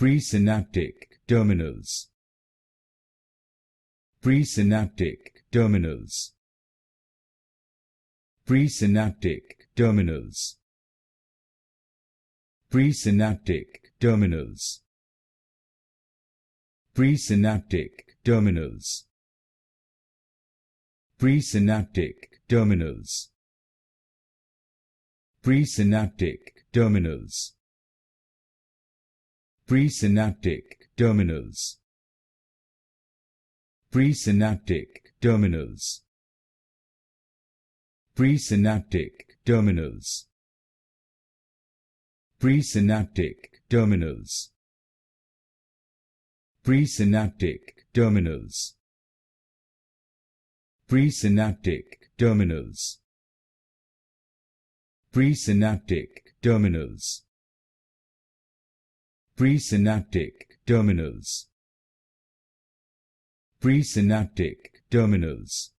Presynaptic terminals. Presynaptic terminals. Presynaptic terminals. Presynaptic terminals. Presynaptic terminals. Presynaptic terminals. Presynaptic terminals. Presynaptic terminals. Presynaptic terminals. Presynaptic terminals. Presynaptic terminals. Presynaptic terminals. Presynaptic terminals. Presynaptic terminals. Presynaptic terminals. Presynaptic terminals.